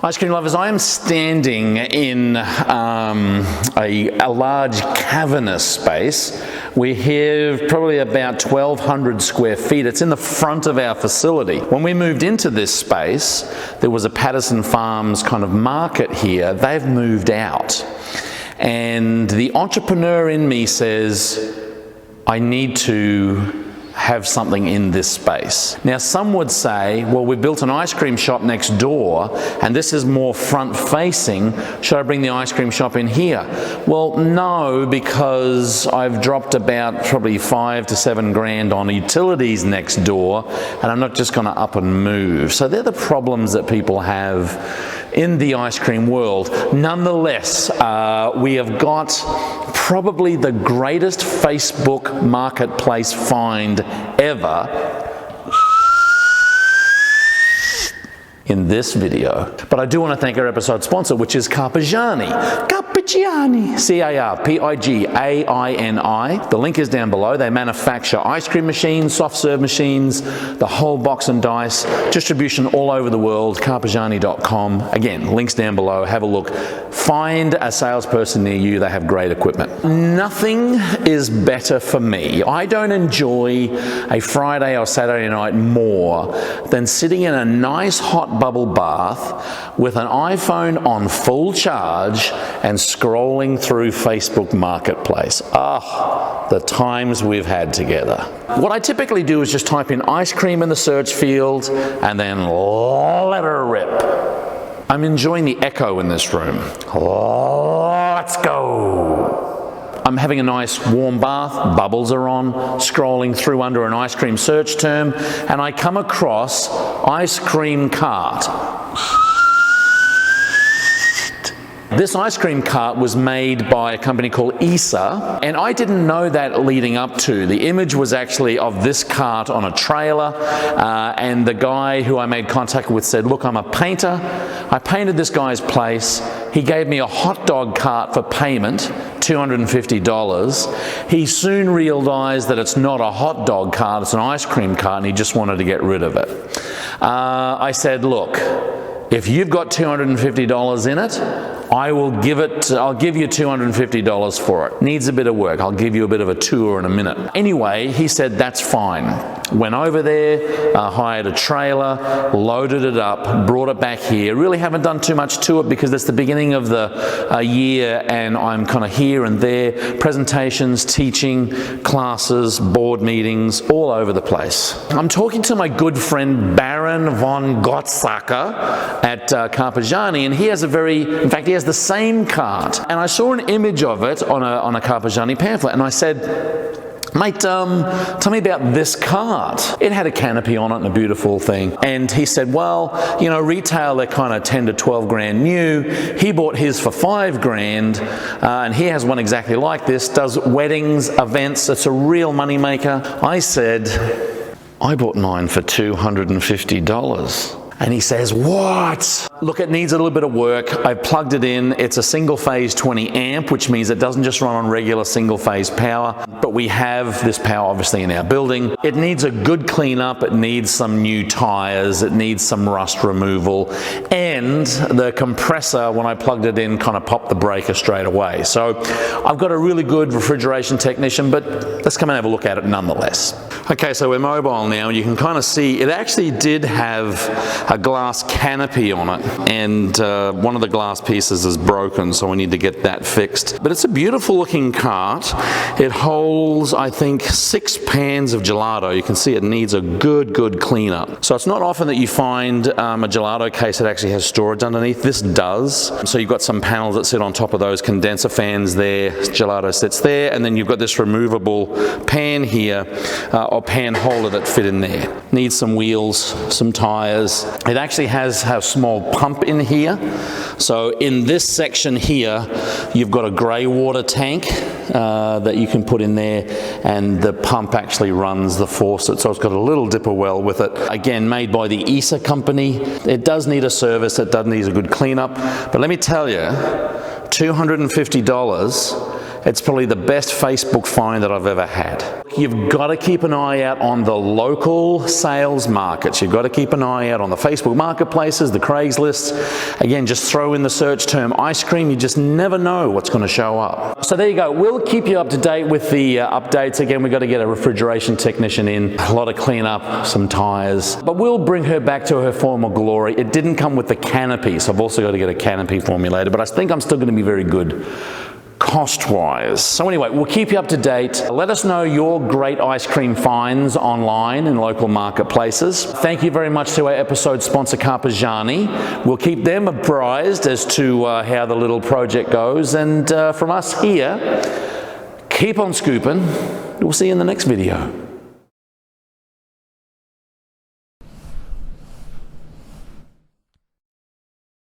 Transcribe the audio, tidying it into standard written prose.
Ice cream lovers, I am standing in a large cavernous space. We have probably about 1,200 square feet. It's in the front of our facility. When we moved into this space, there was a Patterson Farms kind of market here. They've moved out. And the entrepreneur in me says, I need to have something in this space. Now, some would say, well, we built an ice cream shop next door and this is more front facing. Should I bring the ice cream shop in here? Well, no, because I've dropped about probably $5 to $7 grand on utilities next door and I'm not just going to up and move. So they're the problems that people have in the ice cream world. Nonetheless, we have got probably the greatest Facebook marketplace find ever in this video. But I do want to thank our episode sponsor, which is Carpigiani. Carpigiani, C-A-R-P-I-G-A-I-N-I. The link is down below. They manufacture ice cream machines, soft serve machines, the whole box and dice, distribution all over the world, carpigiani.com. Again, links down below. Have a look. Find a salesperson near you. They have great equipment. Nothing is better for me. I don't enjoy a Friday or Saturday night more than sitting in a nice hot bubble bath with an iPhone on full charge and scrolling through Facebook Marketplace. Ah, the times we've had together. What I typically do is just type in ice cream in the search field and then let her rip. I'm enjoying the echo in this room. Let's go. I'm having a nice warm bath, bubbles are on, scrolling through under an ice cream search term, and I come across ice cream cart. This ice cream cart was made by a company called ISA, and I didn't know that leading up to. The image was actually of this cart on a trailer, and the guy who I made contact with said, look, I'm a painter. I painted this guy's place. He gave me a hot dog cart for payment, $250. He soon realized that it's not a hot dog cart, it's an ice cream cart, and he just wanted to get rid of it. I said, look, if you've got $250 in it, I'll give you $250 for it. Needs a bit of work. I'll give you a bit of a tour in a minute. Anyway, he said, that's fine. Went over there, hired a trailer, loaded it up, brought it back here. Really haven't done too much to it because it's the beginning of the year and I'm kind of here and there. Presentations, teaching, classes, board meetings, all over the place. I'm talking to my good friend Baron von Gottsacker at Carpigiani, and he has in fact, he has the same cart. And I saw an image of it on a Carpigiani pamphlet, and I said, mate, tell me about this cart. It had a canopy on it and a beautiful thing. And he said, well, you know, retail, they're kind of 10 to 12 grand new. He bought his for 5 grand, and he has one exactly like this, does weddings, events. It's a real money maker. I said, I bought mine for $250. And he says, what? Look, it needs a little bit of work. I plugged it in. It's a single phase 20 amp, which means it doesn't just run on regular single phase power, but we have this power obviously in our building. It needs a good cleanup. It needs some new tires. It needs some rust removal. And the compressor, when I plugged it in, kind of popped the breaker straight away. So I've got a really good refrigeration technician, but let's come and have a look at it nonetheless. Okay, so we're mobile now. You can kind of see it actually did have a glass canopy on it, and one of the glass pieces is broken, so we need to get that fixed. But it's a beautiful looking cart. It holds, I think, 6 pans of gelato. You can see it needs a good cleanup. So it's not often that you find a gelato case that actually has storage underneath. This does. So you've got some panels that sit on top of those condenser fans there. Gelato sits there, and then you've got this removable pan here, or pan holder that fit in there. Needs some wheels, some tires. It actually has a small pump in here. So in this section here, you've got a grey water tank that you can put in there, and the pump actually runs the faucet. So it's got a little dipper well with it. Again, made by the ISA company. It does need a service. It does need a good cleanup. But let me tell you, $250 It's probably the best Facebook find that I've ever had. You've got to keep an eye out on the local sales markets. You've got to keep an eye out on the Facebook marketplaces, the Craigslist. Again, just throw in the search term ice cream. You just never know what's going to show up. So there you go. We'll keep you up to date with the updates. Again, we've got to get a refrigeration technician in, a lot of cleanup, some tires. But we'll bring her back to her former glory. It didn't come with the canopy, so I've also got to get a canopy formulated. But I think I'm still going to be very good cost-wise. So anyway, we'll keep you up to date. Let us know your great ice cream finds online in local marketplaces. Thank you very much to our episode sponsor, Carpigiani. We'll keep them apprised as to how the little project goes. And from us here, keep on scooping. We'll see you in the next video.